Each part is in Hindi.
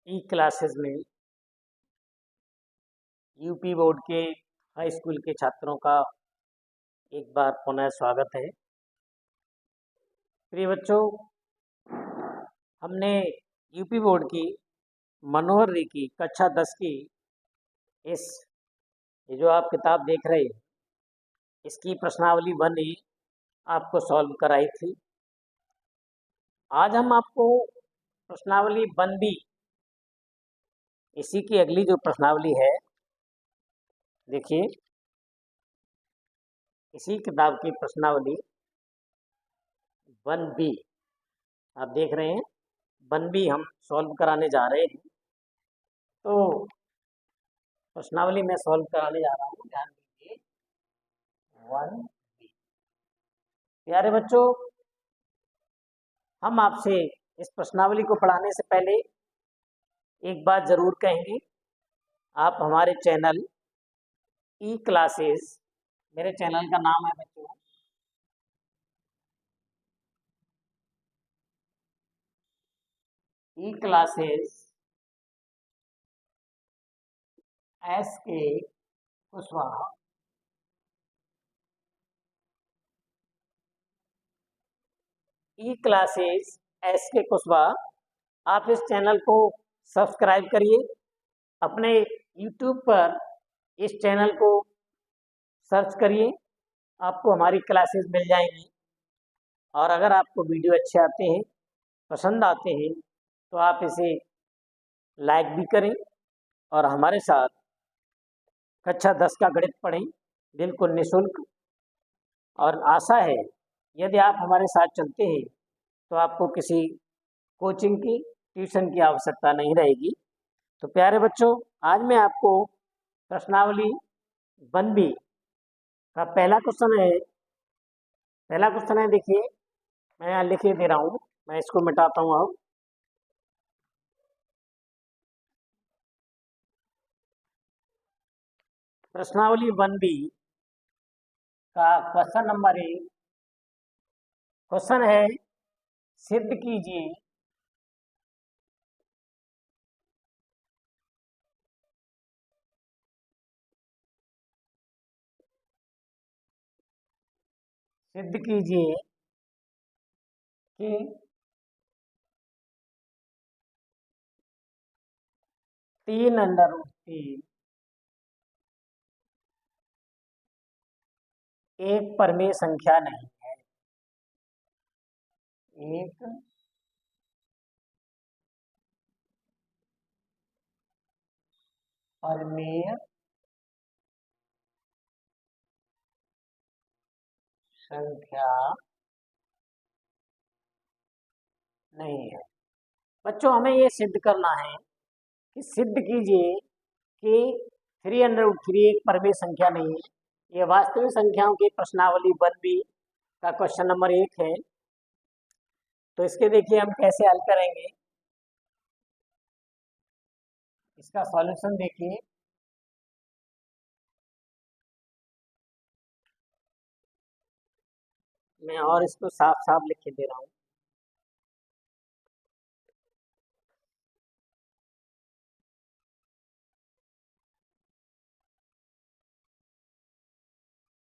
ई क्लासेस में यूपी बोर्ड के हाई स्कूल के छात्रों का एक बार पुनः स्वागत है। प्रिय बच्चों, हमने यूपी बोर्ड की मनोहर री की कक्षा 10 की ये जो आप किताब देख रहे हैं, इसकी प्रश्नावली 1A आपको सॉल्व कराई थी। आज हम आपको प्रश्नावली 1B, इसी की अगली जो प्रश्नावली है, देखिए इसी किताब की प्रश्नावली 1B आप देख रहे हैं। 1B हम सॉल्व कराने जा रहे हैं। तो प्रश्नावली में सॉल्व कराने जा रहा हूँ, ध्यान दीजिए। 1B। प्यारे बच्चों, हम आपसे इस प्रश्नावली को पढ़ाने से पहले एक बात जरूर कहेंगे। आप हमारे चैनल ई क्लासेस, मेरे चैनल का नाम है बच्चों ई क्लासेस SK कुशवाहा। ई क्लासेस SK कुशवाहा, आप इस चैनल को सब्सक्राइब करिए। अपने YouTube पर इस चैनल को सर्च करिए, आपको हमारी क्लासेस मिल जाएंगी। और अगर आपको वीडियो अच्छे आते हैं, पसंद आते हैं, तो आप इसे लाइक भी करें और हमारे साथ कक्षा 10 का गणित पढ़ें, बिल्कुल निःशुल्क। और आशा है यदि आप हमारे साथ चलते हैं तो आपको किसी कोचिंग की, ट्यूशन की आवश्यकता नहीं रहेगी। तो प्यारे बच्चों, आज मैं आपको प्रश्नावली 1B का पहला क्वेश्चन है। देखिए, मैं यहाँ लिखे दे रहा हूँ, मैं इसको मिटाता हूँ अब। प्रश्नावली 1B का क्वेश्चन नंबर 1 क्वेश्चन है, सिद्ध कीजिए कि 3√3 एक परमेय संख्या नहीं है। एक परमेय संख्या नहीं है। बच्चों, हमें ये सिद्ध करना है कि सिद्ध कीजिए कि 3√3 एक परमेय संख्या नहीं है। ये वास्तविक संख्याओं की प्रश्नावली 1B का क्वेश्चन नंबर 1 है। तो इसके देखिए हम कैसे हल करेंगे। इसका सॉल्यूशन देखिए। मैं और इसको साफ साफ लिख के दे रहा हूँ।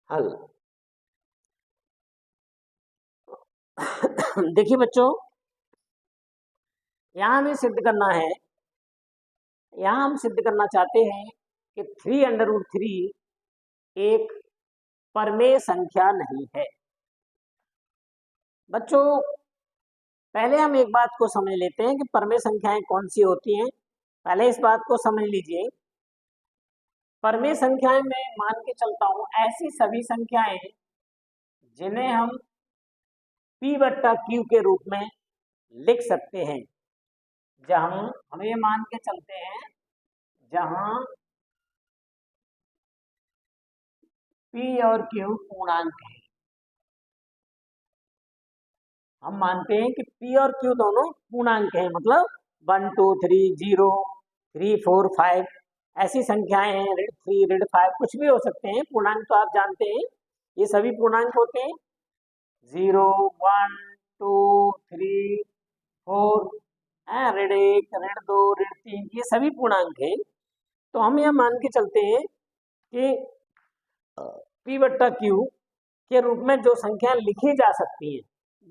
हल देखिए बच्चों, यहाँ हमें सिद्ध करना है, यहाँ हम सिद्ध करना चाहते हैं कि 3√3 एक परमेय संख्या नहीं है। बच्चों, पहले हम एक बात को समझ लेते हैं कि परमेय संख्याएं कौन सी होती हैं। पहले इस बात को समझ लीजिए। परमेय संख्याएं मैं मान के चलता हूं ऐसी सभी संख्याएं जिन्हें हम P/Q के रूप में लिख सकते हैं। जहां हम ये मान के चलते हैं, जहां P और Q पूर्णांक है। हम मानते हैं कि P और Q दोनों पूर्णांक हैं, मतलब 1 2 3 0 3 4 5 ऐसी संख्याएं हैं। ऋण 3 ऋण 5 कुछ भी हो सकते हैं। पूर्णांक तो आप जानते हैं, ये सभी पूर्णांक होते हैं। 0 1 2 3 4 ऋण 1, ऋण 2, ऋण 3 ये सभी पूर्णांक हैं। तो हम यह मान के चलते हैं कि P बट्टा Q के रूप में जो संख्याएं लिखी जा सकती हैं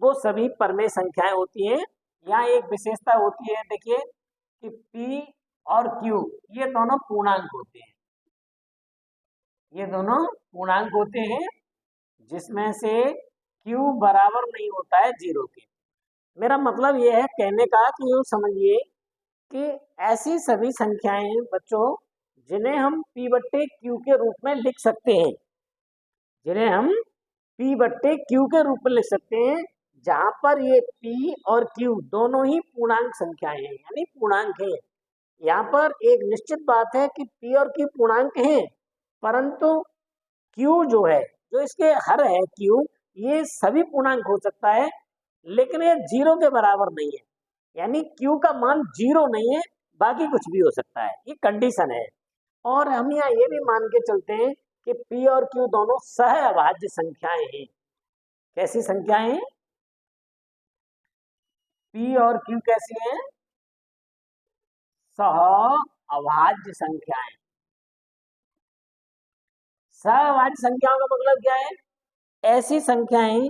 वो सभी परमेय संख्याएं होती हैं। यहाँ एक विशेषता होती है, देखिए कि P और Q ये दोनों पूर्णांक होते हैं, ये दोनों पूर्णांक होते हैं जिसमें से Q बराबर नहीं होता है 0 के। मेरा मतलब ये है कहने का कि यूँ समझिए कि ऐसी सभी संख्याएं बच्चों जिन्हें हम P बट्टे Q के रूप में लिख सकते हैं, जिन्हें हम P बट्टे Q के रूप में लिख सकते हैं, जहां पर ये P और Q दोनों ही पूर्णांक संख्याएं हैं, यानी पूर्णांक हैं। यहाँ पर एक निश्चित बात है कि P और Q पूर्णांक हैं, परंतु Q जो है, जो इसके हर है Q, ये सभी पूर्णांक हो सकता है, लेकिन ये 0 के बराबर नहीं है, यानी Q का मान 0 नहीं है, बाकी कुछ भी हो सकता है, ये कंडीशन है। और हम यहाँ ये भी मान के चलते हैं कि P और Q दोनों सहअभाज्य संख्याएं हैं। कैसी संख्याएं हैं? P और Q कैसी हैं? सहअभाज्य संख्याएं। सहअभाज्य संख्याओं का मतलब क्या है? ऐसी संख्याएं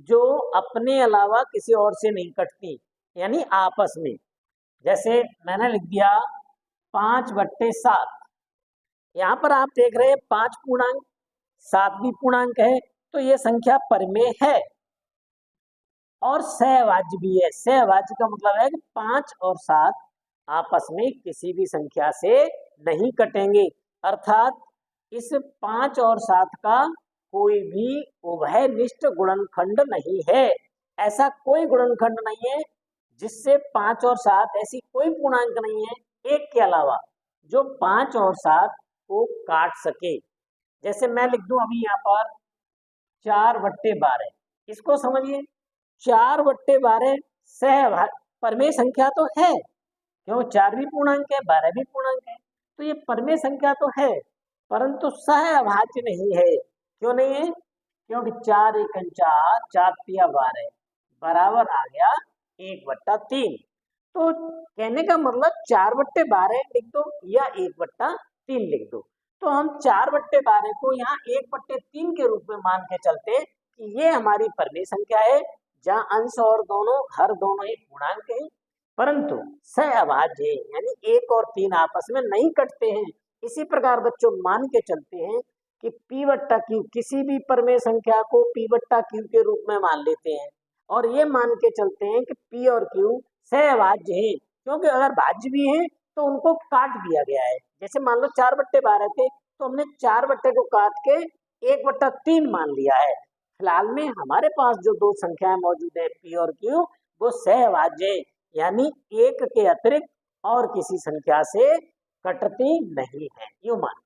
जो अपने अलावा किसी और से नहीं कटती, यानी आपस में। जैसे मैंने लिख दिया 5/7, यहाँ पर आप देख रहे हैं 5 पूर्णांक, 7 भी पूर्णांक है, तो ये संख्या परमेय है और सहअभाज्य भी है। सहअभाज्य का मतलब है कि 5 और 7 आपस में किसी भी संख्या से नहीं कटेंगे, अर्थात इस 5 और 7 का कोई भी उभयनिष्ठ गुणनखंड नहीं है। ऐसा कोई गुणनखंड नहीं है जिससे 5 और 7 ऐसी कोई पूर्णांक नहीं है एक के अलावा जो 5 और 7 को काट सके। जैसे मैं लिख दूं अभी यहाँ पर 4/12, इसको समझिए। 4/12 सह परमेय संख्या तो है, क्यों? 4 भी पूर्णांक है, 12 भी पूर्णांक है, तो ये परमेय संख्या तो है, परंतु सहअभाज्य नहीं है। क्यों नहीं है? क्योंकि 4 एकम 4, 4 तिया 12 बराबर आ गया 1/3। तो कहने का मतलब 4/12 लिख दो या 1/3 लिख दो। तो हम 4/12 को यहाँ 1/3 के रूप में मान के चलते कि ये हमारी परमेय संख्या है, जहाँ अंश और दोनों हर दोनों ही पूर्णांक हैं, परंतु सहअभाज्य है, यानी 1 और 3 आपस में नहीं कटते हैं। इसी प्रकार बच्चों मान के चलते हैं कि P बट्टा Q, किसी भी परमेय संख्या को P बट्टा Q के रूप में मान लेते हैं और ये मान के चलते हैं कि P और Q सहअभाज्य है, क्योंकि अगर भाज्य भी है तो उनको काट दिया गया है। जैसे मान लो 4/12 थे, तो हमने 4 को काट के 1/3 मान लिया है। फिलहाल में हमारे पास जो दो संख्याएं मौजूद है P और Q, वो सहअभाज्य है, यानी एक के अतिरिक्त और किसी संख्या से कटती नहीं है, यूं मान।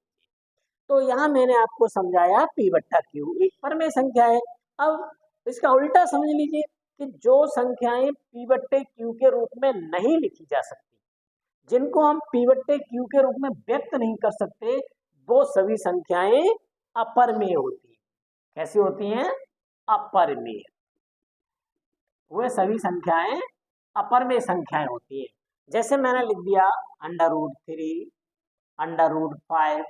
तो यहाँ मैंने आपको समझाया P बट्टा Q एक परमेय संख्या है। अब इसका उल्टा समझ लीजिए कि जो संख्याएं P बट्टे Q के रूप में नहीं लिखी जा सकती, जिनको हम P बट्टे Q के रूप में व्यक्त नहीं कर सकते, वो सभी संख्याएं अपरमेय होती हैं। कैसी होती हैं? अपरमेय। वे सभी संख्याएं अपरमेय संख्याएं होती हैं। जैसे मैंने लिख दिया √3, √5,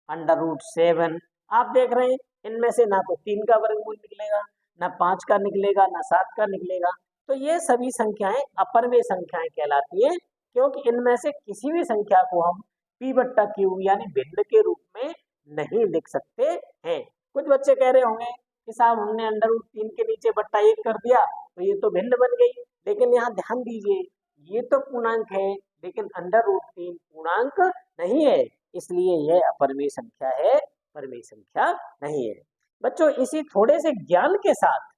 √7। आप देख रहे हैं इनमें से ना तो 3 का वर्गमूल निकलेगा, ना 5 का निकलेगा, ना 7 का निकलेगा। तो ये सभी संख्याएं अपरमेय संख्याएं कहलाती हैं, क्योंकि इनमें से किसी भी संख्या को हम P बट्टा Q यानी भिन्न के रूप में नहीं लिख सकते हैं। कुछ बच्चे कह रहे होंगे कि साहब हमने √3 के नीचे बट्टा 1 कर दिया तो ये तो भिन्न बन गई, लेकिन यहाँ ध्यान दीजिए ये तो पूर्णांक है, लेकिन √3 पूर्णांक नहीं है, इसलिए यह अपरमेय संख्या है, परमेय संख्या नहीं है। बच्चों इसी थोड़े से ज्ञान के साथ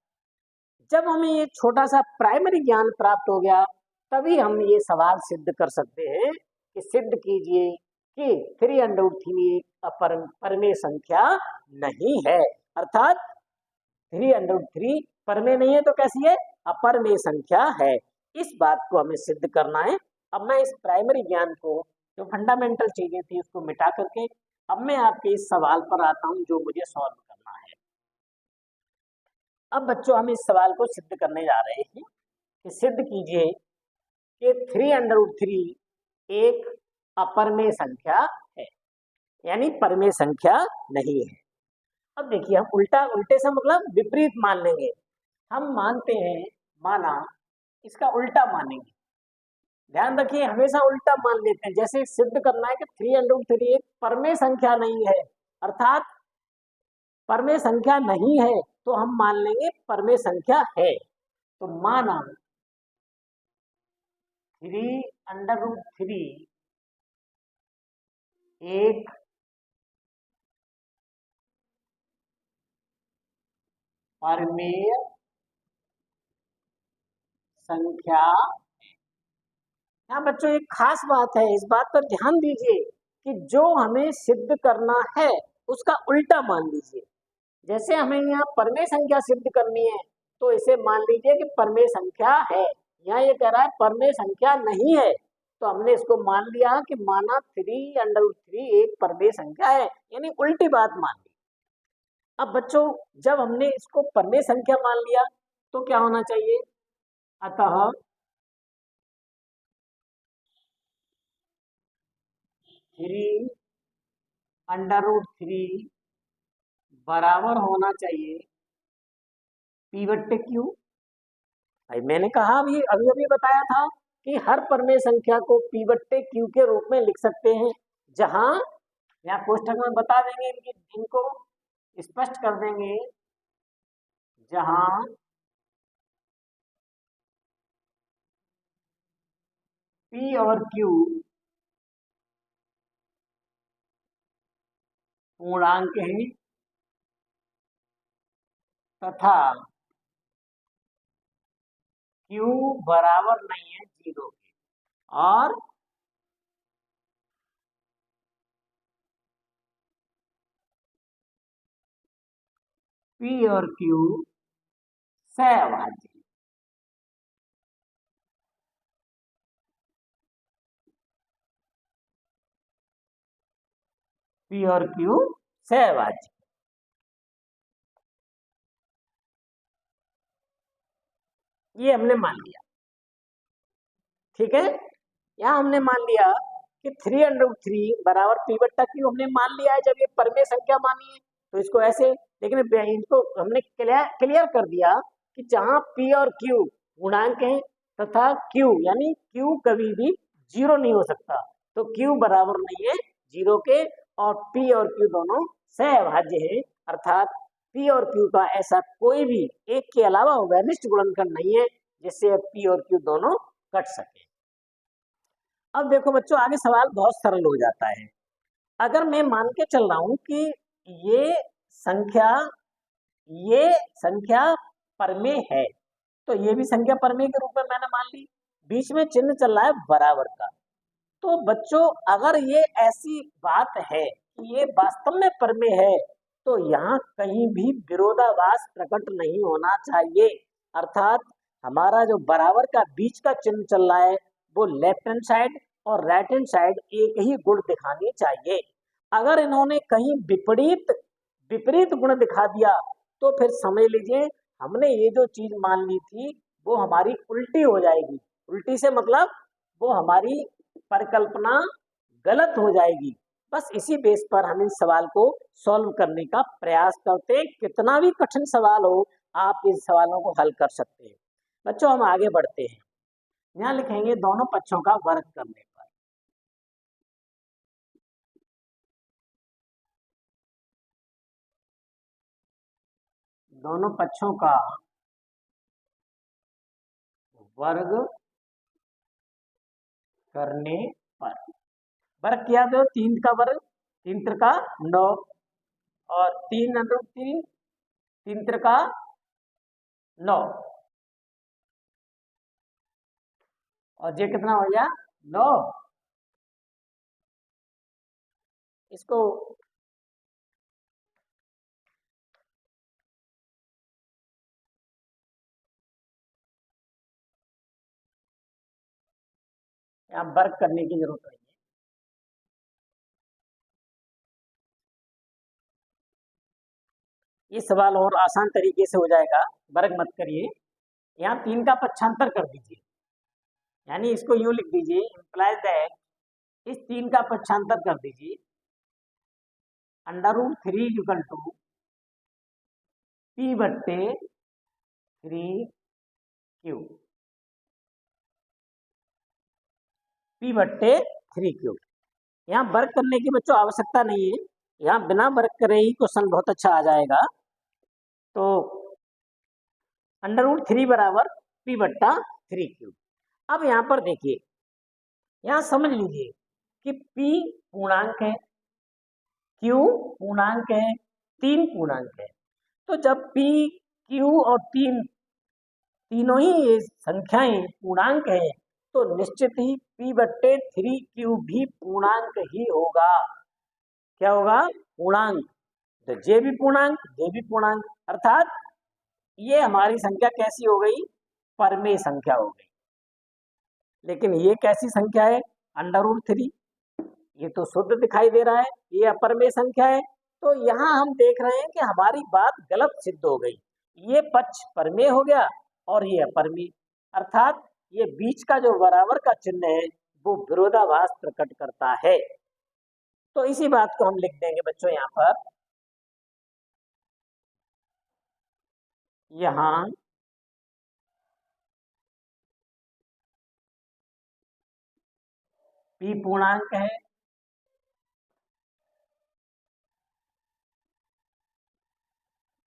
जब हमें ये छोटा सा प्राइमरी ज्ञान प्राप्त हो गया, तभी हम ये सवाल सिद्ध कर सकते हैं कि सिद्ध कीजिए कि 3√3 परमेय संख्या नहीं है, अर्थात 3√3 परमेय नहीं है तो कैसी है? अपरमेय संख्या है। इस बात को हमें सिद्ध करना है। अब मैं इस प्राइमरी ज्ञान को, जो फंडामेंटल चीजें थी, उसको मिटा करके अब मैं आपके इस सवाल पर आता हूं जो मुझे सॉल्व करना है। अब बच्चों हम इस सवाल को सिद्ध करने जा रहे हैं कि सिद्ध कीजिए कि 3√3 एक अपरमेय संख्या है, यानी परमेय संख्या नहीं है। अब देखिए हम उल्टे से मतलब विपरीत मान लेंगे। हम मानते हैं, माना, इसका उल्टा मानेंगे। ध्यान रखिए, हमेशा उल्टा मान लेते हैं। जैसे सिद्ध करना है कि 3√3 एक परमेय संख्या नहीं है, अर्थात परमेय संख्या नहीं है, तो हम मान लेंगे परमेय संख्या है। तो माना 3√3 एक परमेय संख्या। हाँ बच्चों, एक खास बात है, इस बात पर ध्यान दीजिए कि जो हमें सिद्ध करना है उसका उल्टा मान लीजिए। जैसे हमें यहाँ परमेय संख्या सिद्ध करनी है, तो इसे मान लीजिए कि परमेय संख्या है। यहाँ ये कह रहा है परमेय संख्या नहीं है, तो हमने इसको मान लिया कि माना 3√3 एक परमेय संख्या है, यानी उल्टी बात मान ली। अब बच्चों, जब हमने इसको परमेय संख्या मान लिया तो क्या होना चाहिए? अतः 3√3 बराबर होना चाहिए P/Q। भाई मैंने कहा अभी अभी अभी बताया था कि हर परमेय संख्या को P/Q के रूप में लिख सकते हैं, जहां यहाँ कोष्ठक में बता देंगे, इनको स्पष्ट कर देंगे, जहां P और Q पूर्णांक हैं तथा Q बराबर नहीं है 0 के, और P और Q सहभाज्य। P और Q सहभाज्य। ये हमने मान लिया, ठीक है। यहाँ हमने मान लिया कि 3√3 बराबर P/Q हमने मान लिया है। जब ये परमेय संख्या मानी है तो इसको ऐसे, लेकिन इनको हमने क्लियर कर दिया कि जहां P और Q गुणांक हैं तथा Q यानी Q कभी भी 0 नहीं हो सकता, तो Q बराबर नहीं है 0 के, और P और Q दोनों सहभाज्य हैं, अर्थात P और Q का ऐसा कोई भी एक के अलावा वैनिष्ठ गुणनखंड नहीं है जिससे P और Q दोनों कट सके। अब देखो बच्चों, आगे सवाल बहुत सरल हो जाता है। अगर मैं मान के चल रहा हूं कि ये संख्या ये संख्या परमेय है, तो ये भी संख्या परमेय के रूप में मैंने मान ली। बीच में चिन्ह चल रहा है बराबर का। तो बच्चों, अगर ये ऐसी बात है कि ये वास्तव में परमेय है, तो यहाँ कहीं भी विरोधाभास प्रकट नहीं होना चाहिए। अर्थात हमारा जो बराबर का बीच का चिन्ह चल रहा है वो लेफ्ट हैंड साइड और राइट हैंड साइड एक ही गुण दिखानी चाहिए। अगर इन्होंने कहीं विपरीत विपरीत गुण दिखा दिया तो फिर समझ लीजिए हमने ये जो चीज मान ली थी वो हमारी उल्टी हो जाएगी। उल्टी से मतलब वो हमारी परिकल्पना गलत हो जाएगी। बस इसी बेस पर हम इस सवाल को सॉल्व करने का प्रयास करते हैं। कितना भी कठिन सवाल हो, आप इन सवालों को हल कर सकते हैं। बच्चों, हम आगे बढ़ते हैं। यहाँ लिखेंगे दोनों पक्षों का वर्ग करने पर। दोनों पक्षों का वर्ग करने पर वर्ग किया तो 3 का वर्ग 3 त्रिका 9, और 3√3 3 त्रिका 9, और ये कितना हो गया 9। इसको यहाँ वर्ग करने की जरूरत नहीं है। ये सवाल और आसान तरीके से हो जाएगा, वर्ग मत करिए। यहाँ 3 का पक्षांतर कर दीजिए। यानी इसको यूं लिख दीजिए, इम्प्लाइज दैट, इस 3 का पक्षांतर कर दीजिए, √3 इक्वल टू P/3Q, P/3Q। यहाँ वर्क करने की बच्चों आवश्यकता नहीं है, यहाँ बिना वर्क करे ही क्वेश्चन बहुत अच्छा आ जाएगा। तो √3 बराबर P/3Q। अब यहाँ पर देखिए, यहाँ समझ लीजिए कि P पूर्णांक है, Q पूर्णांक है, 3 पूर्णांक है। तो जब P, Q और 3 तीनों ही संख्याएं पूर्णांक हैं, तो निश्चित ही P/3Q भी पूर्णांक ही होगा। क्या होगा? पूर्णांक। तो जे भी पूर्णांक, जे भी पूर्णांक, अर्थात ये हमारी संख्या कैसी हो गई? परमेय संख्या हो गई। लेकिन ये कैसी संख्या है? √3। ये तो शुद्ध दिखाई दे रहा है, ये अपरमेय संख्या है। तो यहाँ हम देख रहे हैं कि हमारी बात गलत सिद्ध हो गई। ये पक्ष परमेय हो गया और ये अपरमेय, अर्थात ये बीच का जो बराबर का चिन्ह है वो विरोधाभास प्रकट करता है। तो इसी बात को हम लिख देंगे बच्चों यहाँ पर, यहाँ P पूर्णांक है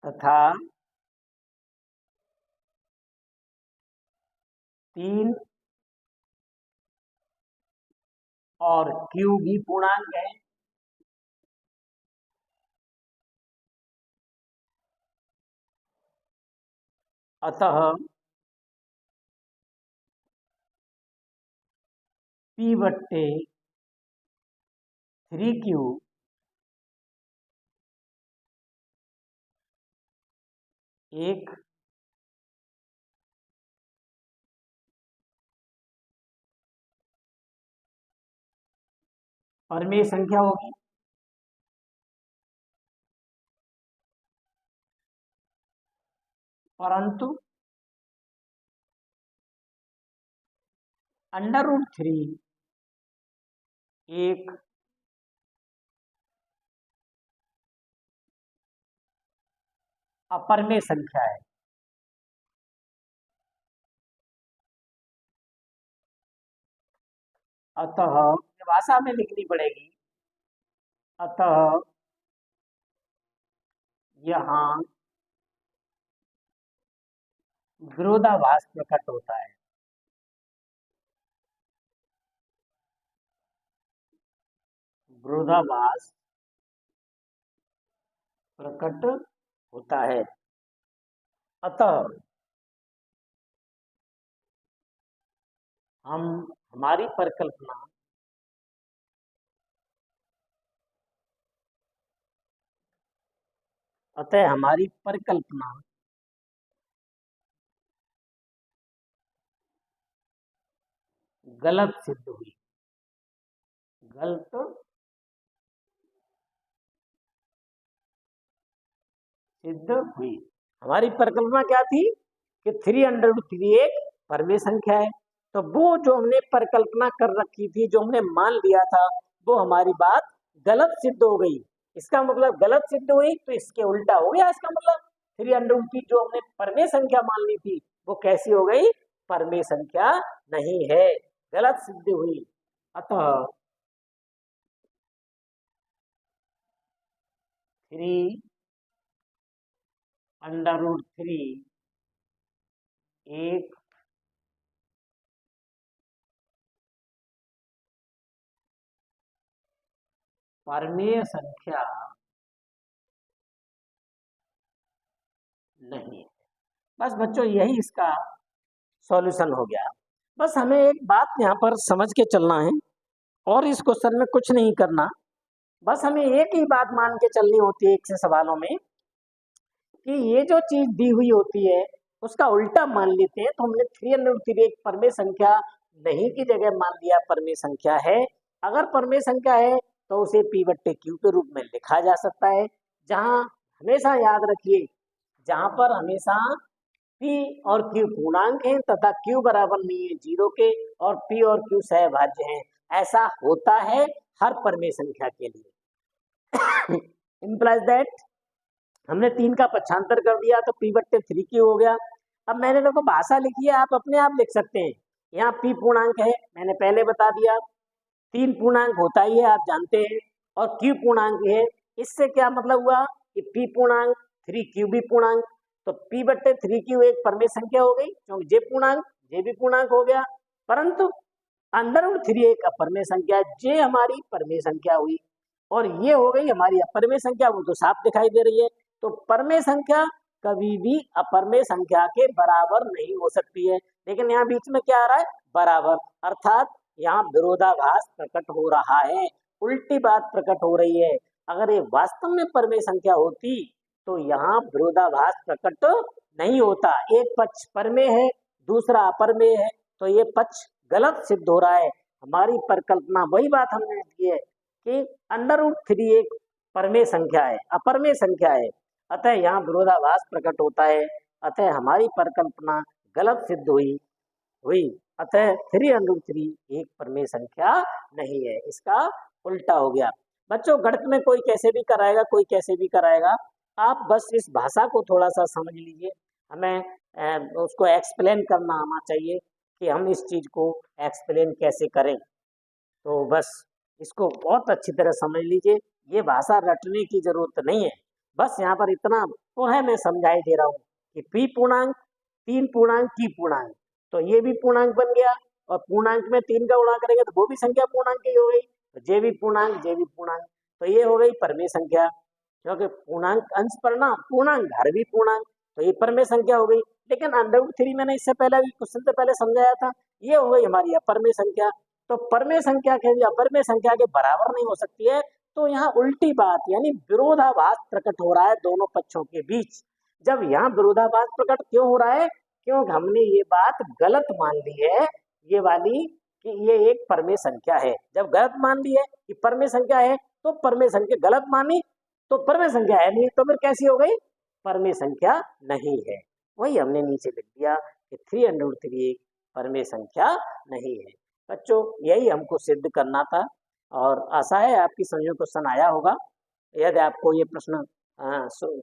तथा 3 और Q भी पूर्णांक है। अतः P/3Q एक परमेय संख्या होगी। परंतु √3 एक अपरमेय संख्या है। अतः भाषा में लिखनी पड़ेगी, अतः यहाँ विरोधाभास प्रकट होता है। विरोधाभास प्रकट होता है। अतः हमारी परिकल्पना गलत सिद्ध हुई। गलत सिद्ध हुई। हमारी परिकल्पना क्या थी कि 3√3 एक परमेय संख्या है। तो वो जो हमने परिकल्पना कर रखी थी, जो हमने मान लिया था, वो हमारी बात गलत सिद्ध हो गई। इसका मतलब गलत सिद्ध हुई तो इसके उल्टा हो गया। इसका मतलब 3√3 जो हमने परमेय संख्या मान ली थी वो कैसी हो गई? परमेय संख्या नहीं है, गलत सिद्ध हुई। अतः 3√3 एक परमेय संख्या नहीं है। बस बच्चों यही इसका सॉल्यूशन हो गया। बस हमें एक बात यहाँ पर समझ के चलना है और इस क्वेश्चन में कुछ नहीं करना। बस हमें एक ही बात मान के चलनी होती है एक से सवालों में, कि ये जो चीज दी हुई होती है उसका उल्टा मान लेते हैं। तो हमने 3√3 एक परमेय संख्या नहीं की जगह मान लिया परमेय संख्या है। अगर परमेय संख्या है तो उसे P/Q के रूप में लिखा जा सकता है। जहां हमेशा याद रखिए, जहां पर हमेशा P और Q पूर्णांक हैं तथा Q बराबर नहीं है 0 के और P और Q सहभाज्य हैं। ऐसा होता है हर परमेय संख्या के लिए। इम्प्लाइज दैट हमने 3 का पक्षांतर कर दिया तो P/3Q हो गया। अब मैंने देखो भाषा लिखी है, आप अपने आप लिख सकते हैं। यहाँ P पूर्णांक है, मैंने पहले बता दिया। 3 पूर्णांक होता ही है, आप जानते हैं, और Q पूर्णांक है। इससे क्या मतलब हुआ कि P पूर्णांक 3Q भी पूर्णांक, तो P/3Q एक परमेय संख्या हो गई, क्योंकि J पूर्णांक J भी पूर्णांक हो गया। परंतु √3 एक अपरमेय संख्या, J हमारी परमेय संख्या हुई, और ये हो गई हमारी अपरमेय संख्या, वो तो साफ दिखाई दे रही है। तो परमेय संख्या कभी भी अपरमेय संख्या के बराबर नहीं हो सकती है। लेकिन यहाँ बीच में क्या आ रहा है, बराबर, अर्थात यहाँ विरोधाभास प्रकट हो रहा है, उल्टी बात प्रकट हो रही है। अगर ये वास्तव में परमेय संख्या होती तो यहाँ विरोधाभास प्रकट नहीं होता। एक पक्ष परमेय है, दूसरा अपरमेय है, तो ये पक्ष गलत सिद्ध हो रहा है। हमारी परिकल्पना वही बात हमने की है कि √3 एक परमेय संख्या है, अपरमेय संख्या है, अतः यहाँ विरोधाभास प्रकट होता है। अतः हमारी परिकल्पना गलत सिद्ध हुई। अतः 3√3 एक परमेय संख्या नहीं है, इसका उल्टा हो गया। बच्चों गणित में कोई कैसे भी कराएगा, कोई कैसे भी कराएगा, आप बस इस भाषा को थोड़ा सा समझ लीजिए। हमें उसको एक्सप्लेन करना आना चाहिए कि हम इस चीज को एक्सप्लेन कैसे करें। तो बस इसको बहुत अच्छी तरह समझ लीजिए, ये भाषा रटने की जरूरत नहीं है। बस यहाँ पर इतना तो है, मैं समझाई दे रहा हूँ कि P पूर्णांक 3 पूर्णांक Q पूर्णांक, तो ये भी पूर्णांक बन गया, और पूर्णांक में 3 का गुणा करेंगे तो वो भी संख्या पूर्णांक की हो गई, तो J भी पूर्णांक J भी पूर्णांक, तो ये हो गई परमेय संख्या। क्योंकि पूर्णांक अंश परिणाम पूर्णांक घर भी पूर्णांक, तो ये परमेय संख्या हो गई। लेकिन √3 मैंने इससे पहले भी क्वेश्चन से पहले समझाया था, ये हो गई हमारी अपरमेय संख्या। तो परमेय संख्या के अपरमेय संख्या के बराबर नहीं हो सकती है, तो यहाँ उल्टी बात यानी विरोधाभास प्रकट हो रहा है दोनों पक्षों के बीच। जब यहाँ विरोधाभास प्रकट क्यों हो रहा है, क्योंकि हमने ये बात गलत मान ली है, ये वाली कि ये एक परमेय संख्या है। जब गलत मान ली है कि परमेय संख्या है, तो परमेय संख्या गलत मानी तो परमेय संख्या है नहीं, तो फिर कैसी हो गई, परमेय संख्या नहीं है। वही हमने नीचे लिख दिया कि 3√3 परमेय संख्या नहीं है। बच्चों यही हमको सिद्ध करना था, और आशा है आपकी समझ में क्वेश्चन आया होगा। यदि आपको ये प्रश्न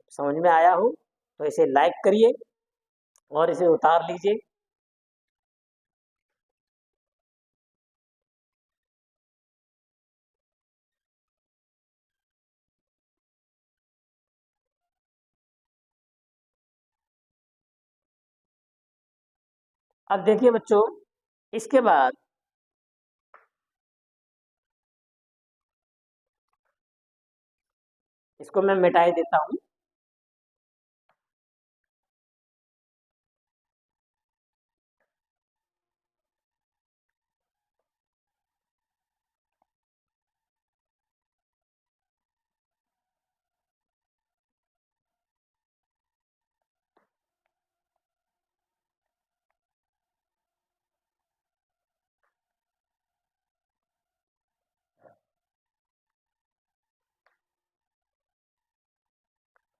समझ में आया हो तो इसे लाइक करिए और इसे उतार लीजिए। अब देखिए बच्चों, इसके बाद इसको मैं मिटाई देता हूँ।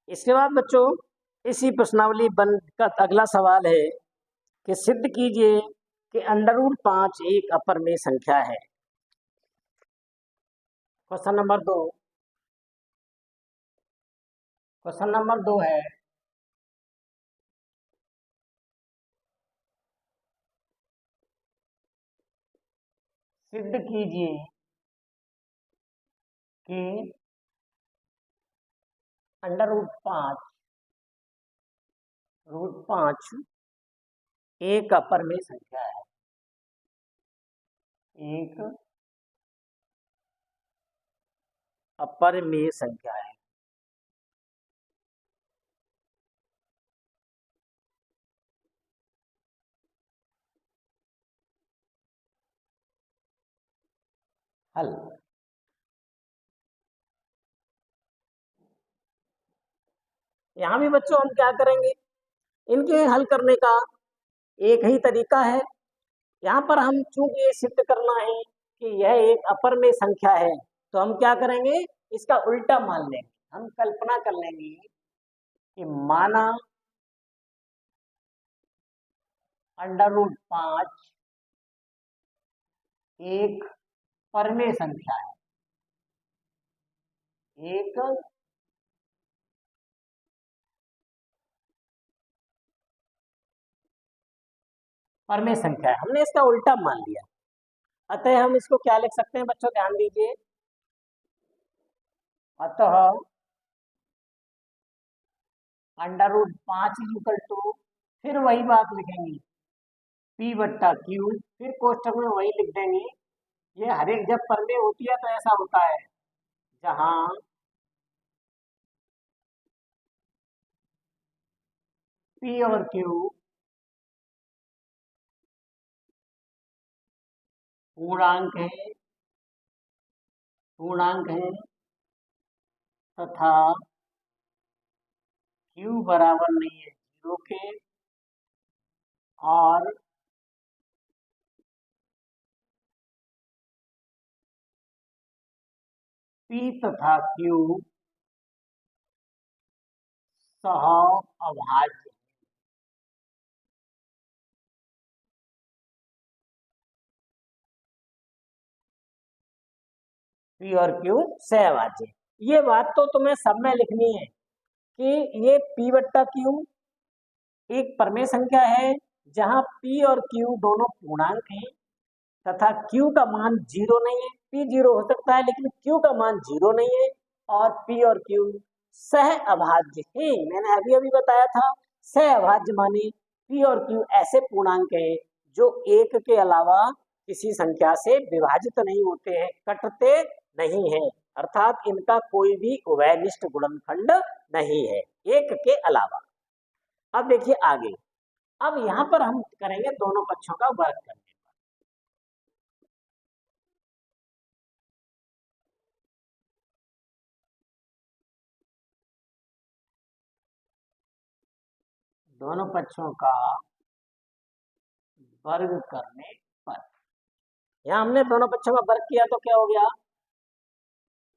इसके बाद बच्चों इसी प्रश्नावली बन का अगला सवाल है कि सिद्ध कीजिए कि √5 एक अपरमेय संख्या है। क्वेश्चन नंबर 2, क्वेश्चन नंबर 2 है सिद्ध कीजिए कि √5 एक अपरमेय संख्या है। एक अपरमेय संख्या है। हल, यहाँ भी बच्चों हम क्या करेंगे, इनके हल करने का एक ही तरीका है। यहाँ पर हम चूंकि ये सिद्ध करना है कि यह एक अपरमेय संख्या है, तो हम क्या करेंगे, इसका उल्टा मान लेंगे। हम कल्पना कर लेंगे कि माना √5 एक परमेय संख्या है, एक परमेय संख्या है। हमने इसका उल्टा मान लिया, अतः हम इसको क्या लिख सकते हैं बच्चों, ध्यान दीजिए। अतः √5 इक्वल टू, फिर वही बात लिखेंगे P बट्टा Q, फिर कोष्टक में वही लिख देंगे। ये हर एक जब परमेय होती है तो ऐसा होता है, जहां P और Q पूर्णांक है तथा Q बराबर नहीं है 0 के, और P तथा Q सह अभाज्य। P और Q सहअभाज्य। ये बात तो तुम्हें सब में लिखनी है कि ये P बट्टा Q एक परमेय संख्या है जहां P और Q दोनों पूर्णांक हैं तथा Q का मान 0 नहीं है। P 0 हो सकता है लेकिन Q का मान 0 नहीं है, और P और Q सह अभाज्य है। मैंने अभी अभी बताया था, सह अभाज्य माने P और Q ऐसे पूर्णांक हैं जो एक के अलावा किसी संख्या से विभाजित नहीं होते हैं, कटते नहीं है, अर्थात इनका कोई भी उभयनिष्ठ गुणनखंड नहीं है एक के अलावा। अब देखिए आगे, अब यहां पर हम करेंगे दोनों पक्षों का वर्ग करने। दोनों पक्षों का वर्ग करने पर, यहां हमने दोनों पक्षों का वर्ग किया तो क्या हो गया,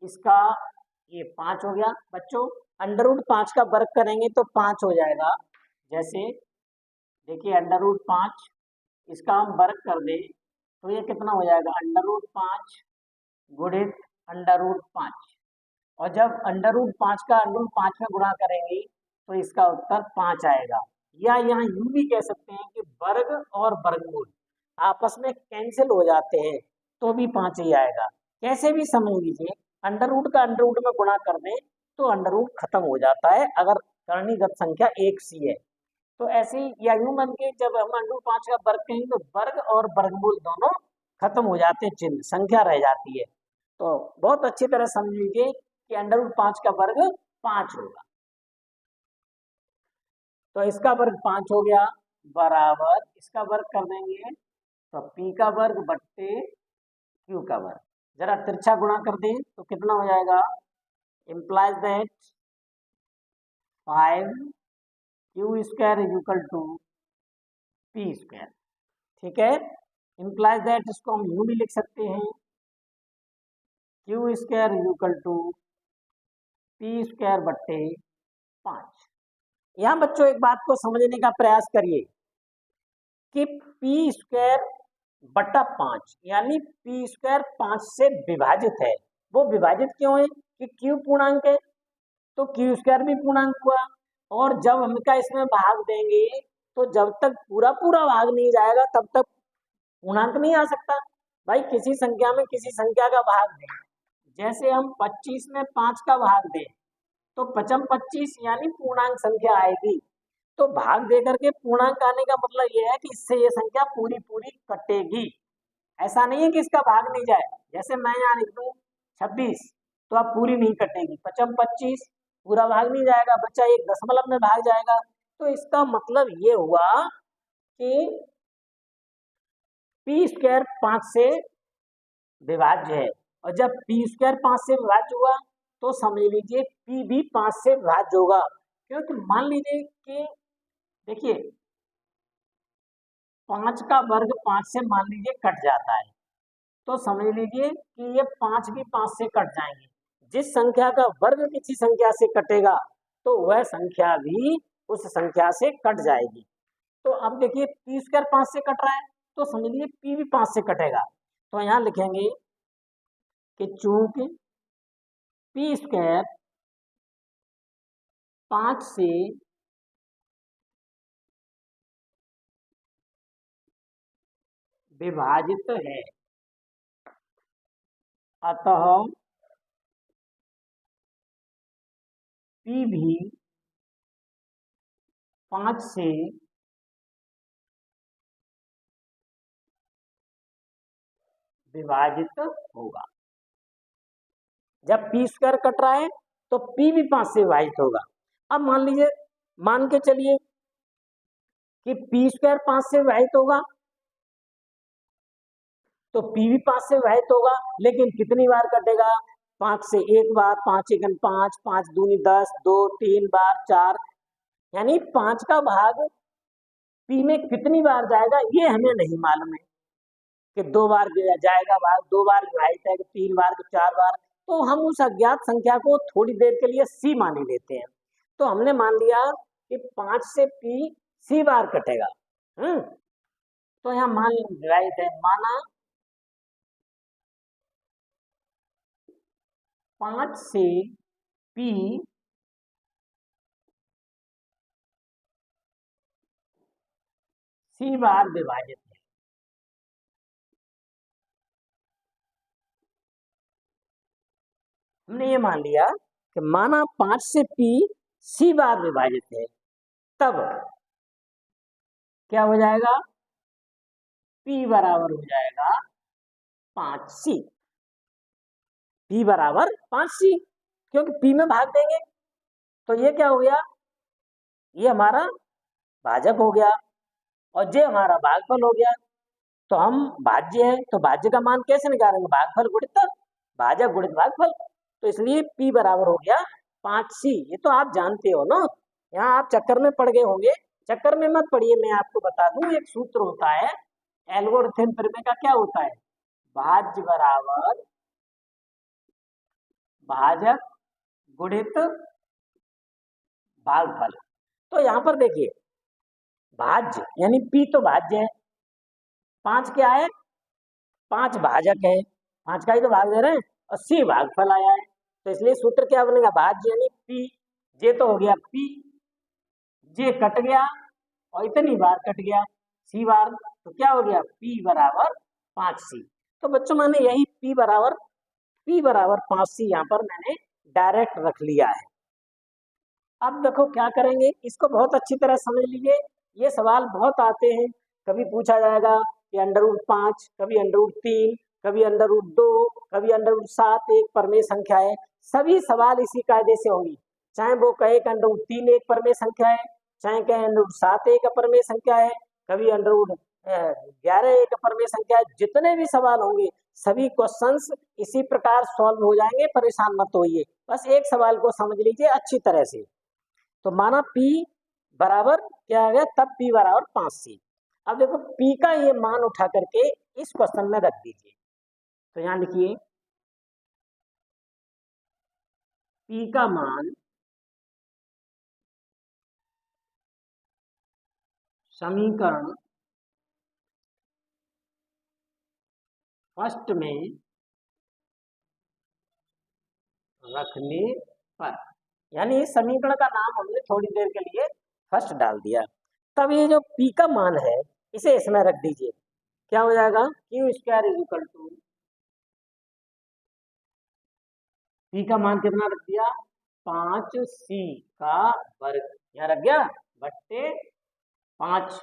इसका ये 5 हो गया बच्चों। √5 का वर्ग करेंगे तो 5 हो जाएगा। जैसे देखिए √5, इसका हम वर्ग कर दें तो ये कितना हो जाएगा, √5 गुणित √5, और जब √5 का √5 में गुणा करेंगे तो इसका उत्तर 5 आएगा। या यहाँ यूं भी कह सकते हैं कि वर्ग और वर्गमूल आपस में कैंसिल हो जाते हैं तो भी 5 ही आएगा। कैसे भी समझ लीजिए, √ का √ में गुणा कर दें तो √ खत्म हो जाता है अगर करणीगत संख्या एक सी है। तो ऐसे ही या यूं बन के जब हम √5 का वर्ग कहेंगे तो वर्ग और वर्गमूल दोनों खत्म हो जाते हैं, चिन्ह संख्या रह जाती है। तो बहुत अच्छी तरह समझ लीजिए कि √5 का वर्ग 5 होगा। तो इसका वर्ग 5 हो गया, बराबर इसका वर्ग कर देंगे तो P का वर्ग बट्टे Q का वर्ग। जरा तिरछा गुणा कर दें तो कितना हो जाएगा, implies that 5Q square equal to P square. ठीक है, implies that इसको हम यूं भी लिख सकते हैं, Q square equal to P square बट्टे 5। यहाँ बच्चों एक बात को समझने का प्रयास करिए कि P स्क्वायर बट्टा 5 यानी P स्क्वायर 5 से विभाजित है। वो विभाजित क्यों है कि Q पूर्णांक है तो Q स्क्वायर भी पूर्णांक हुआ, और जब हम का इसमें भाग देंगे तो जब तक पूरा पूरा भाग नहीं जाएगा तब तक पूर्णांक नहीं आ सकता। भाई किसी संख्या में किसी संख्या का भाग दें, जैसे हम 25 में 5 का भाग दें तो 25 यानी पूर्णांक संख्या आएगी। तो भाग दे करके पूर्णांक आने का मतलब यह है कि इससे ये संख्या पूरी पूरी कटेगी। ऐसा नहीं है कि इसका भाग नहीं जाएगा। जैसे मैं यहाँ लिख दूं 26 तो अब पूरी नहीं कटेगी, 25 पूरा भाग नहीं जाएगा, बच्चा एक दशमलव में भाग जाएगा। तो इसका मतलब ये हुआ कि P स्क्वायर 5 से विभाज्य है, और जब P स्क्वायर 5 से विभाज्य हुआ तो समझ लीजिए P भी 5 से विभाज्य होगा। क्योंकि मान लीजिए कि देखिए 5 का वर्ग 5 से मान लीजिए कट जाता है, तो समझ लीजिए कि ये 5 भी 5 से कट जाएंगे। जिस संख्या का वर्ग किसी संख्या से कटेगा तो वह संख्या भी उस संख्या से कट जाएगी। तो अब देखिए P स्क्वायर 5 से कट रहा है तो समझ लीजिए P भी 5 से कटेगा। तो यहाँ लिखेंगे कि चूंकि पी स्क्वायर 5 से विभाजित है, अतः पी भी 5 से विभाजित होगा। जब पी स्क्वायर कट रहा है तो पी भी 5 से विभाजित होगा। अब मान लीजिए, मान के चलिए कि पी स्क्वायर 5 से विभाजित होगा, तो पी भी 5 से विभाजित होगा, लेकिन कितनी बार कटेगा? 5 से एक बार, 5 एकन 5, 5 दूनी 10, 2 3 बार 4, यानी 5 का भाग पी में कितनी बार जाएगा ये हमें नहीं मालूम है कि 2 बार जाएगा भाग, 2 बार विभाजित है कि 3 बार कि 4 बार। तो हम उस अज्ञात संख्या को थोड़ी देर के लिए सी मान ही लेते हैं। तो हमने मान लिया कि 5 से पी सी बार कटेगा। तो यहाँ मान विभाजित है, माना 5 से पी सी बार विभाजित है। हमने ये मान लिया कि माना 5 से पी सी बार विभाजित है, तब क्या हो जाएगा? पी बराबर हो जाएगा 5C। पी बराबर 5C, क्योंकि पी में भाग देंगे तो ये क्या हो गया? ये हमारा भाजक हो गया और ये हमारा भागफल हो गया। तो हम भाज्य है तो भाज्य का मान कैसे निकालेंगे? भागफल गुणित भाजक गुणित भागफल। तो इसलिए P बराबर हो गया 5C। ये तो आप जानते हो ना, यहाँ आप चक्कर में पड़ गए होंगे। चक्कर में मत पड़िए, मैं आपको बता दूं, एक सूत्र होता है एल्गोरिथम प्रमेय का। क्या होता है? भाज्य बराबर भाजक गुणित भागफल। तो यहाँ पर देखिए, भाज्य यानी P तो भाज्य है, 5 क्या है? 5 भाजक है, 5 का ही तो भाग दे रहे हैं, और C भागफल आया है। तो इसलिए सूत्र क्या बनेगा? भाज्य यानी P, जे तो हो गया P, जे कट गया और इतनी बार कट गया C बार, तो क्या हो गया? P बराबर 5C। तो बच्चों मैंने यही P बराबर 5C यहाँ पर मैंने डायरेक्ट रख लिया है। अब देखो क्या करेंगे, इसको बहुत अच्छी तरह समझ लीजिए। ये सवाल बहुत आते हैं, कभी पूछा जाएगा कि √5, कभी √3, कभी √2, कभी √7 एक परमेय संख्या है। सभी सवाल इसी कायदे से होंगी, चाहे वो कहे कि √3 एक परमेय संख्या है, चाहे कहे √7 एक अपरमेय संख्या है, कभी √11 एक अपरमेय संख्या है। जितने भी सवाल होंगे सभी क्वेश्चंस इसी प्रकार सॉल्व हो जाएंगे, परेशान मत होइए। बस एक सवाल को समझ लीजिए अच्छी तरह से। तो माना P बराबर क्या आ गया? तब P बराबर 5C। अब देखो P का ये मान उठा करके इस क्वेश्चन में रख दीजिए। तो यहां लिखिए P का मान समीकरण फर्स्ट में रखने पर, यानी इस समीकरण का नाम हमने थोड़ी देर के लिए फर्स्ट डाल दिया। तब ये जो P का मान है इसे इसमें रख दीजिए। क्या हो जाएगा? Q square is equal to, P का मान कितना रख दिया? 5C का वर्ग, यहाँ रख गया, बट्टे 5।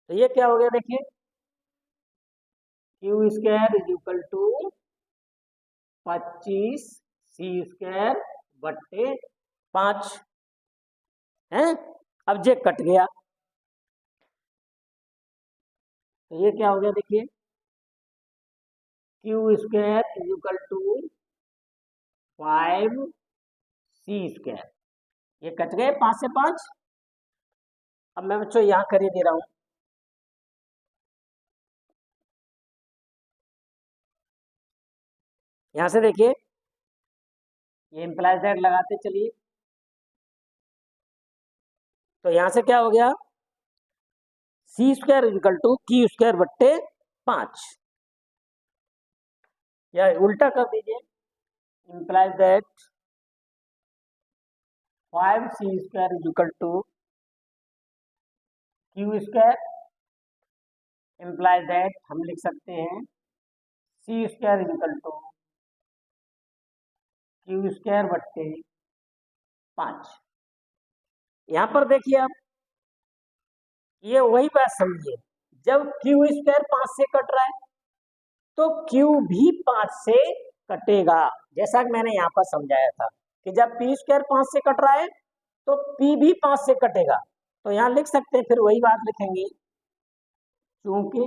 तो ये क्या हो गया? देखिए Q square is equal to 25C square बट्टे 5 है। अब जे कट गया तो ये क्या हो गया? देखिए Q square is equal to 5C square, ये कट गए 5 से 5। अब मैं बच्चों यहाँ कर ही दे रहा हूं। यहां से देखिए ये इम्प्लाइज दैट लगाते चलिए। तो यहां से क्या हो गया? C square is equal to Q square बट्टे 5, या उल्टा कर दीजिए, implies that 5c square is equal to q square, implies that हम लिख सकते हैं c square is equal to q square बट्टे 5। यहाँ पर देखिए आप, ये वही बात समझिए, जब q स्क्वायर 5 से कट रहा है तो q भी 5 से कटेगा, जैसा कि मैंने यहाँ पर समझाया था कि जब p स्क्वायर 5 से कट रहा है तो p भी 5 से कटेगा। तो यहाँ लिख सकते हैं, फिर वही बात लिखेंगे, क्योंकि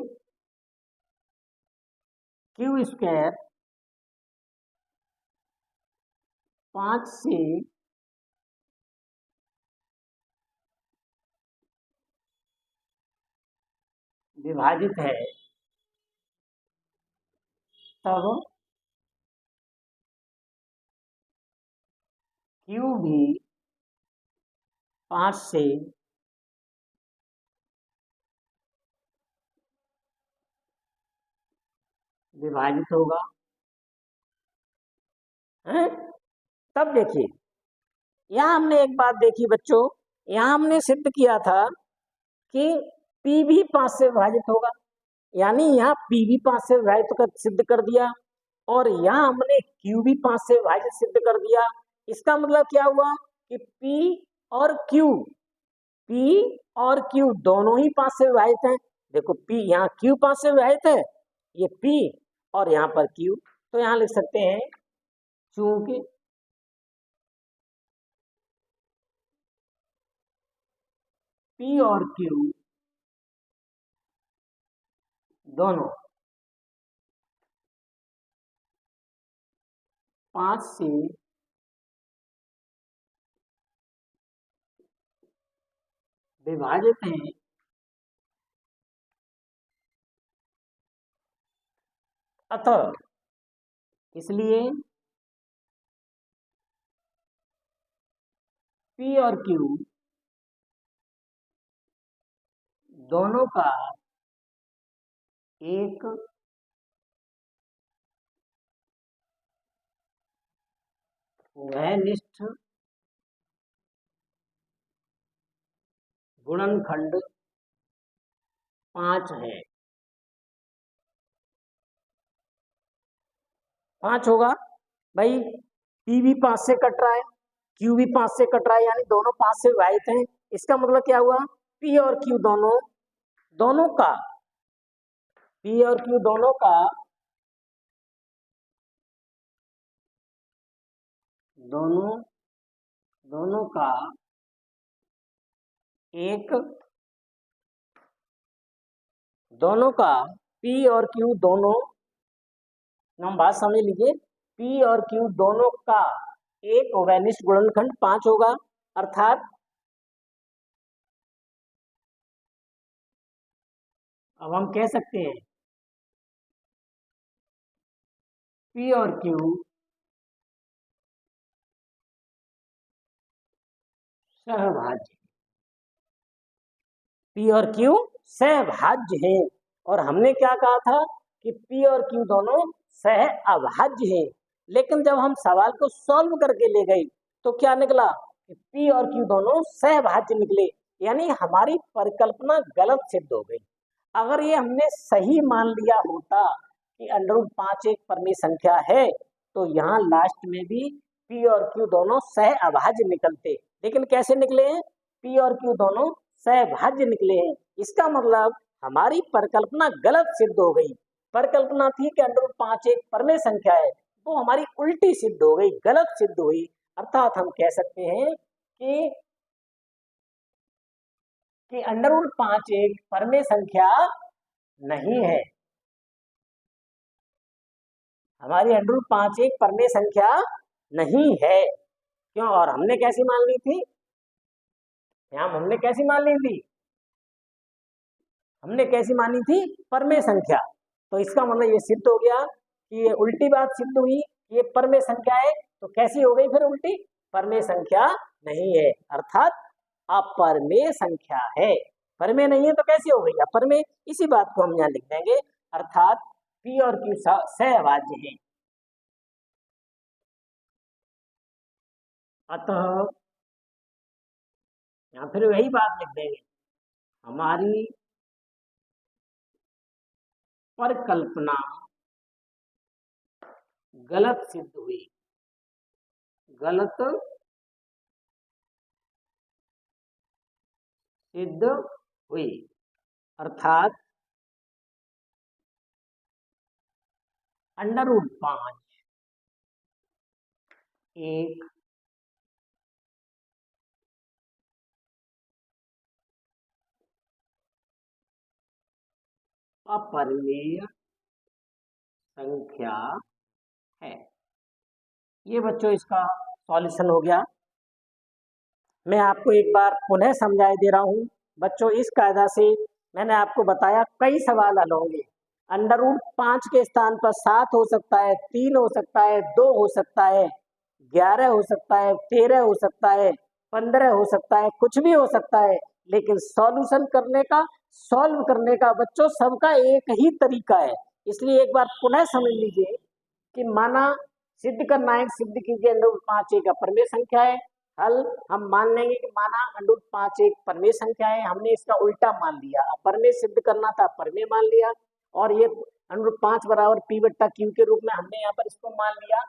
q स्क्वायर 5 से विभाजित है, तब q भी 5 से विभाजित होगा। हैं? तब देखिए, यहाँ हमने एक बात देखी बच्चों, यहाँ हमने सिद्ध किया था कि P भी 5 से विभाजित होगा, यानी यहाँ P भी 5 से विभाजित सिद्ध कर दिया, और यहाँ हमने Q भी 5 से विभाजित सिद्ध कर दिया। इसका मतलब क्या हुआ कि P और Q दोनों ही 5 से विभाजित हैं। देखो P यहाँ Q 5 से विभाजित है, ये P और यहाँ पर Q, तो यहाँ लिख सकते हैं चूंकि P और Q दोनों 5 से विभाजित हैं, अतः इसलिए P और Q दोनों का एक वहनिष्ठ गुणनखंड 5 है। 5 होगा भाई, P भी 5 से कट रहा है, Q भी 5 से कट रहा है, यानी दोनों 5 से विभाजित हैं। इसका मतलब क्या हुआ, P और Q दोनों का P और Q दोनों का एक, दोनों का P और Q दोनों, हम बात समझ लीजिए, P और Q दोनों का एक वहनिष्ठ गुणनखंड 5 होगा, अर्थात अब हम कह सकते हैं P और Q सहभाज्य, P और Q सहभाज्य है। और हमने क्या कहा था कि P और Q दोनों सह अभाज्य है, लेकिन जब हम सवाल को सॉल्व करके ले गए तो क्या निकला कि P और Q दोनों सहभाज्य निकले, यानी हमारी परिकल्पना गलत सिद्ध हो गई। अगर ये हमने सही मान लिया होता कि √5 एक परमीय संख्या है, तो यहाँ लास्ट में भी P और Q दोनों सह अभाज्य निकलते, लेकिन कैसे निकले हैं, P और Q दोनों सहभाज्य निकले हैं। इसका मतलब हमारी परिकल्पना गलत सिद्ध हो गई। परिकल्पना थी कि √5 एक परमेय संख्या है, वो हमारी उल्टी सिद्ध हो गई, गलत सिद्ध हुई। अर्थात हम कह सकते हैं कि √5 एक परमेय संख्या नहीं है। हमारी √5 एक परमेय संख्या नहीं है, क्यों? और हमने कैसी मान ली थी, हमने कैसी मान ली थी, हमने कैसी मानी थी, परमेय संख्या। तो इसका मतलब ये सिद्ध हो गया कि ये उल्टी बात सिद्ध हुई, ये परमेय संख्या है, तो कैसी हो गई फिर उल्टी, परमेय संख्या नहीं है, अर्थात अपरमेय संख्या है। परमेय नहीं है तो कैसी हो गई, अपरमेय। इसी बात को हम यहाँ लिख देंगे, अर्थात पी और क्यू सहअभाज्य हैं। अतः या फिर वही बात लिख देंगे, हमारी परिकल्पना गलत सिद्ध हुई, गलत सिद्ध हुई, अर्थात √5 एक अपरिमेय संख्या है। ये बच्चों इसका सॉल्यूशन हो गया। मैं आपको एक बार पुनः समझाई दे रहा हूँ बच्चों, इस कायदा से मैंने आपको बताया कई सवाल हल होंगे। √5 के स्थान पर 7 हो सकता है, 3 हो सकता है, 2 हो सकता है, 11 हो सकता है, 13 हो सकता है, 15 हो सकता है, कुछ भी हो सकता है, लेकिन सॉल्यूशन करने का, सॉल्व करने का बच्चों सबका एक ही तरीका है। इसलिए एक बार पुनः समझ लीजिए कि माना सिद्ध करना है, सिद्ध कीजिए √5 एक अपरिमेय संख्या है। हल हम मान लेंगे कि माना √5 एक परमेय संख्या है, हमने इसका उल्टा मान लिया, अपरिमेय सिद्ध करना था परमेय मान लिया, और ये √5 बराबर P बट्टा Q के रूप में हमने यहाँ पर इसको मान लिया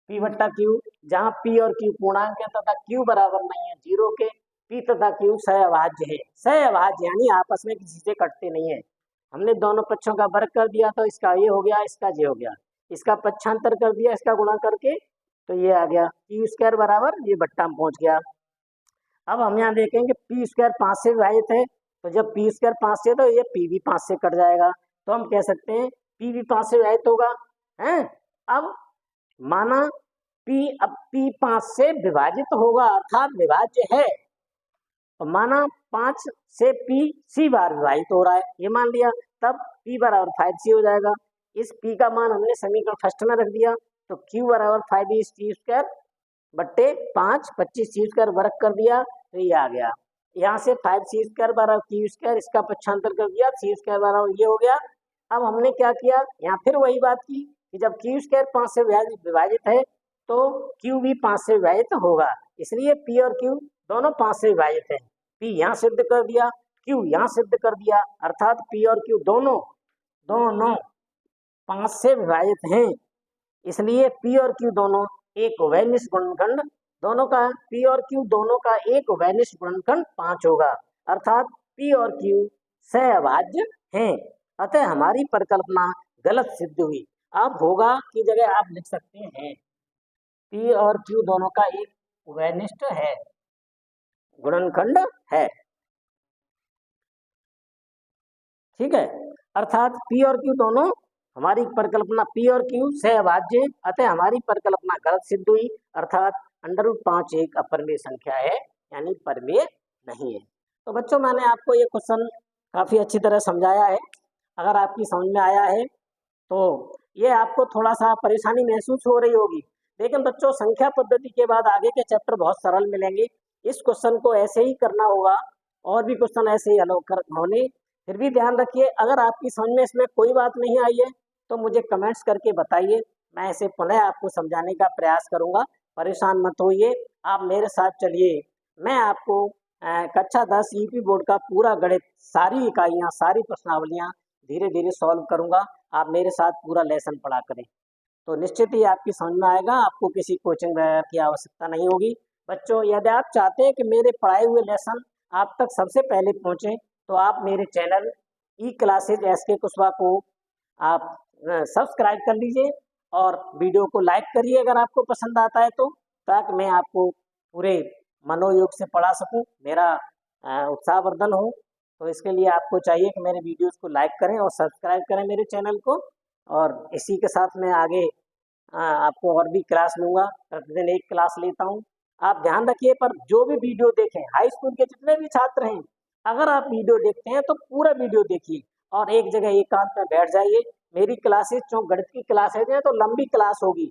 P बट्टा Q, जहाँ P और Q पूर्णांक है तथा Q बराबर नहीं है 0 के, P तथा Q सहअभाज्य है। सहअभाज्य यानी आपस में किसी से कटते नहीं है। हमने दोनों पक्षों का वर्ग कर दिया तो इसका ये हो गया, इसका ये हो गया, इसका पक्षांतर कर दिया, इसका गुणा करके तो ये आ गया Q² बराबर, ये बट्टा में पहुंच गया। अब हम यहाँ देखेंगे P² 5 से विभाजित है, तो जब P² 5 से तो ये P भी 5 से कट जाएगा, तो हम कह सकते हैं P भी 5 से विभाजित होगा है। अब माना अब P 5 से विभाजित होगा अर्थात विभाज्य है, तो माना 5 से P C बार विभाजित हो रहा है, ये मान लिया, तब P बराबर 5C हो जाएगा। इस P का मान हमने समीकरण फर्स्ट में रख दिया, तो Q बराबर 5C² बट्टे 5, 25C² वर्ग कर दिया, तो ये आ गया। यहाँ से 5C² बराबर Q², इसका पक्षांतर कर दिया, C² बराबर ये हो गया। अब हमने क्या किया, यहाँ फिर वही बात की कि जब Q² 5 से विभाजित है तो Q भी 5 से विभाजित होगा, इसलिए P और Q दोनों 5 से विभाजित है। P यहाँ सिद्ध कर दिया, Q यहाँ सिद्ध कर दिया, अर्थात P और Q दोनों 5 से विभाजित हैं, इसलिए P और Q दोनों एक उभयनिष्ठ गुणनखंड, दोनों का P और Q दोनों का एक उभयनिष्ठ गुणनखंड 5 होगा, अर्थात P और Q सहअभाज्य हैं। अतः हमारी परिकल्पना गलत सिद्ध हुई। अब होगा की जगह आप लिख सकते हैं P और Q दोनों का एक उभयनिष्ठ है, गुणनखंड है, ठीक है। अर्थात P और Q दोनों, हमारी परिकल्पना P और Q सहअभाज्य, अतः हमारी परिकल्पना गलत सिद्ध हुई, अर्थात √5 एक अपरिमेय संख्या है, यानी परमेय नहीं है। तो बच्चों मैंने आपको ये क्वेश्चन काफी अच्छी तरह समझाया है, अगर आपकी समझ में आया है तो ये आपको थोड़ा सा परेशानी महसूस हो रही होगी, लेकिन बच्चों संख्या पद्धति के बाद आगे के चैप्टर बहुत सरल मिलेंगे। इस क्वेश्चन को ऐसे ही करना होगा, और भी क्वेश्चन ऐसे ही हल होने। फिर भी ध्यान रखिए, अगर आपकी समझ में इसमें कोई बात नहीं आई है तो मुझे कमेंट्स करके बताइए, मैं इसे पुनः आपको समझाने का प्रयास करूंगा। परेशान मत होइए, आप मेरे साथ चलिए। मैं आपको कक्षा 10 यूपी बोर्ड का पूरा गणित, सारी इकाइयाँ, सारी प्रश्नावलियाँ धीरे धीरे सॉल्व करूंगा। आप मेरे साथ पूरा लेसन पढ़ा करें तो निश्चित ही आपकी समझ में आएगा, आपको किसी कोचिंग वगैरह की आवश्यकता नहीं होगी। बच्चों यदि आप चाहते हैं कि मेरे पढ़ाए हुए लेसन आप तक सबसे पहले पहुँचे तो आप मेरे चैनल ई क्लासेज SK कुशवाहा को आप सब्सक्राइब कर लीजिए और वीडियो को लाइक करिए अगर आपको पसंद आता है तो, ताकि मैं आपको पूरे मनोयोग से पढ़ा सकूं, मेरा उत्साहवर्धन हो। तो इसके लिए आपको चाहिए कि मेरे वीडियोस को लाइक करें और सब्सक्राइब करें मेरे चैनल को, और इसी के साथ मैं आगे आपको और भी क्लास लूँगा, प्रतिदिन एक क्लास लेता हूँ। आप ध्यान रखिए, पर जो भी वीडियो देखें, हाई स्कूल के जितने भी छात्र हैं, अगर आप वीडियो देखते हैं तो पूरा वीडियो देखिए और एक जगह एकांत में बैठ जाइए। मेरी क्लासेस जो गणित की क्लासेज हैं तो लंबी क्लास होगी,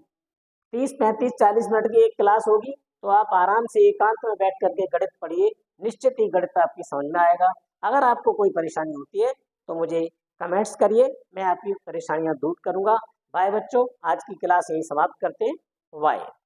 30, 35, 40 मिनट की एक क्लास होगी, तो आप आराम से एकांत में बैठ करके गणित पढ़िए, निश्चित ही गणित आपकी समझ में आएगा। अगर आपको कोई परेशानी होती है तो मुझे कमेंट्स करिए, मैं आपकी परेशानियां दूर करूंगा। बाय बच्चों, आज की क्लास यही समाप्त करते हैं। बाय।